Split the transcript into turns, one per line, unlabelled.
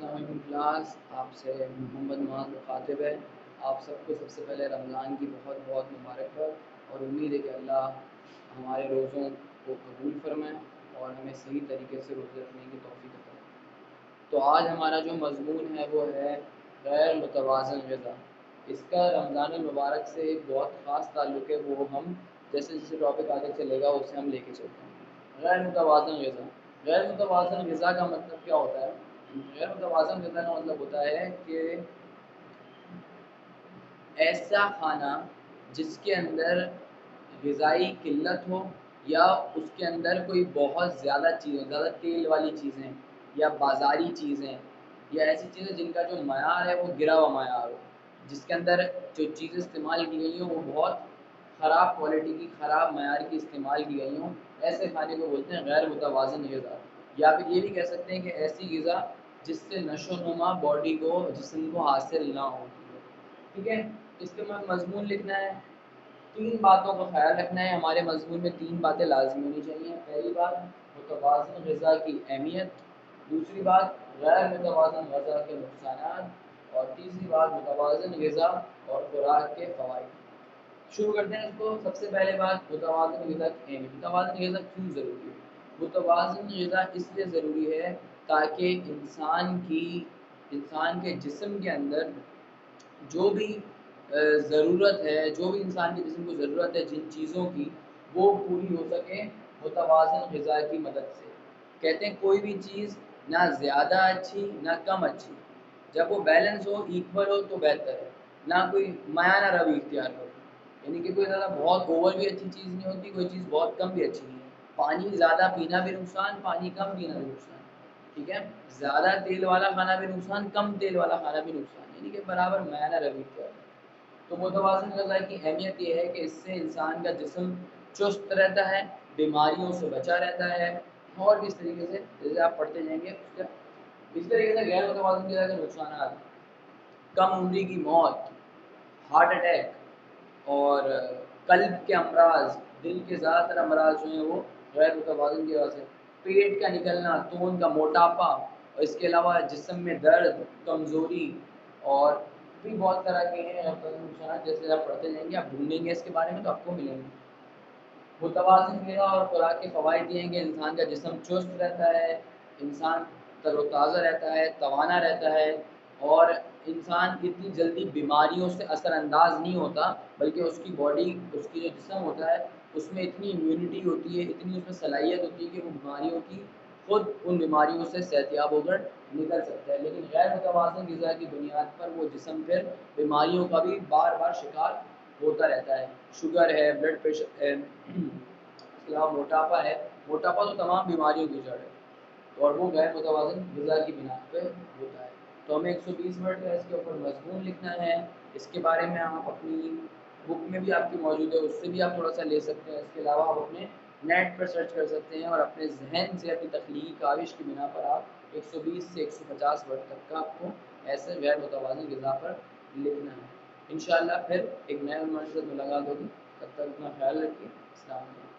السلام علیکم کلاس، آپ سے محمد معاذ مخاطب ہے۔ آپ سب کو سب سے پہلے رمضان کی بہت بہت مبارکباد اور امید ہے کہ اللہ ہمارے روزوں کو قبول فرمائے اور ہمیں صحیح طریقے سے روزے رکھنے کی توفیق عطا فرمائے۔ تو آج ہمارا جو مضمون ہے وہ ہے غیر متوازن غذا۔ اس کا رمضان المبارک سے ایک بہت خاص تعلق ہے، وہ ہم جیسے جیسے ٹاپک آگے چلے گا اسے ہم لے کے چلتے ہیں۔ غیر متوازن غذا، غیر متوازن غذا کا مطلب کیا ہوتا ہے؟ غیر متوازن غذا کا مطلب ہوتا ہے کہ ایسا کھانا جس کے اندر غذائی قلت ہو یا اس کے اندر کوئی بہت زیادہ چیزیں، زیادہ تیل والی چیزیں یا بازاری چیزیں یا ایسی چیزیں جن کا جو معیار ہے وہ گرا ہوا معیار ہو، جس کے اندر جو چیزیں استعمال کی گئی ہوں وہ بہت خراب کوالٹی کی، خراب معیار کی استعمال کی گئی ہوں، ایسے کھانے کو بولتے ہیں غیر متوازن غذا۔ یا پھر یہ بھی کہہ سکتے ہیں کہ ایسی غذا جس سے نشو و نما باڈی کو، جسم کو حاصل نہ ہوتی ہے۔ ٹھیک ہے، اس کے میں مضمون لکھنا ہے، تین باتوں کا خیال رکھنا ہے۔ ہمارے مضمون میں تین باتیں لازمی ہونی چاہیے۔ پہلی بات متوازن غذا کی اہمیت، دوسری بات غیر متوازن غذا کے نقصانات، اور تیسری بات متوازن غذا اور خوراک کے فوائد۔ شروع کرتے ہیں اس کو۔ سب سے پہلے بات متوازن غذا کی اہمیت۔ متوازن غذا کیوں ضروری ہے؟ متوازن غذا اس لیے ضروری ہے تاکہ انسان کے جسم کے اندر جو بھی ضرورت ہے، جو بھی انسان کے جسم کو ضرورت ہے جن چیزوں کی، وہ پوری ہو سکے متوازن غذا کی مدد سے۔ کہتے ہیں کوئی بھی چیز نہ زیادہ اچھی نہ کم اچھی، جب وہ بیلنس ہو، ایکول ہو تو بہتر ہے، نہ کوئی میانہ روی اختیار کرو، یعنی کہ کوئی زیادہ بہت اوور بھی اچھی چیز نہیں ہوتی، کوئی چیز بہت کم بھی اچھی نہیں ہے۔ پانی زیادہ پینا بھی نقصان، پانی کم پینا بھی نقصان، ٹھیک ہے، زیادہ تیل والا کھانا بھی نقصان، کم تیل والا کھانا بھی نقصان، یعنی کہ برابر میانہ روی اختیار کرو۔ تو متوازن غذا کی اہمیت یہ ہے کہ اس سے انسان کا جسم چست رہتا ہے، بیماریوں سے بچا رہتا ہے، اور بھی اس طریقے سے جیسے آپ پڑھتے جائیں گے اس طریقے سے غیر متوازن غذا کے نقصانات: کم عمری کی موت، ہارٹ اٹیک اور قلب کے امراض، دل کے زیادہ تر امراض جو ہیں وہ غیر متوازن کی وجہ سے، پیٹ کا نکلنا، توند کا موٹاپا، اور اس کے علاوہ جسم میں درد، کمزوری، اور بھی بہت طرح کے ہیں نقصانات، جیسے آپ پڑھتے جائیں گے آپ ڈھونڈیں گے اس کے بارے میں تو آپ کو ملیں گے۔ متوازن غذا اور خوراک کے فوائد یہ ہیں کہ انسان کا جسم چست رہتا ہے، انسان تر و تازہ رہتا ہے، توانا رہتا ہے، اور انسان اتنی جلدی بیماریوں سے اثر انداز نہیں ہوتا، بلکہ اس کی باڈی، اس کی جو جسم ہوتا ہے اس میں اتنی امیونٹی ہوتی ہے، اتنی اس میں صلاحیت ہوتی ہے کہ وہ بیماریوں کی، خود ان بیماریوں سے صحت یاب ہو کر نکل سکتا ہے۔ لیکن غیر متوازن غذا کی بنیاد پر وہ جسم پھر بیماریوں کا بھی بار بار شکار ہوتا رہتا ہے۔ شوگر ہے، بلڈ پریشر ہے، اس کے علاوہ موٹاپا ہے۔ موٹاپا تو تمام بیماریوں کی جڑ ہے اور وہ غیر متوازن غذا کی بنا پہ ہوتا ہے۔ تو ہمیں 120 منٹ کا اس کے اوپر مضمون لکھنا ہے۔ اس کے بارے میں آپ اپنی بک میں بھی آپ کی موجود ہے، اس سے بھی آپ تھوڑا سا لے سکتے ہیں۔ اس کے علاوہ آپ اپنے نیٹ پر سرچ کر سکتے ہیں اور اپنے ذہن سے، اپنی تخلیقی کاوش کی بنا پر آپ 120 سے 150 ورڈ تک کا آپ کو ایسے غیر متوازن غذا پر لکھنا ہے۔ انشاءاللہ پھر ایک نئے عنوان سے ملاقات ہوگی، تب تک اپنا خیال رکھیے۔ السلام علیکم۔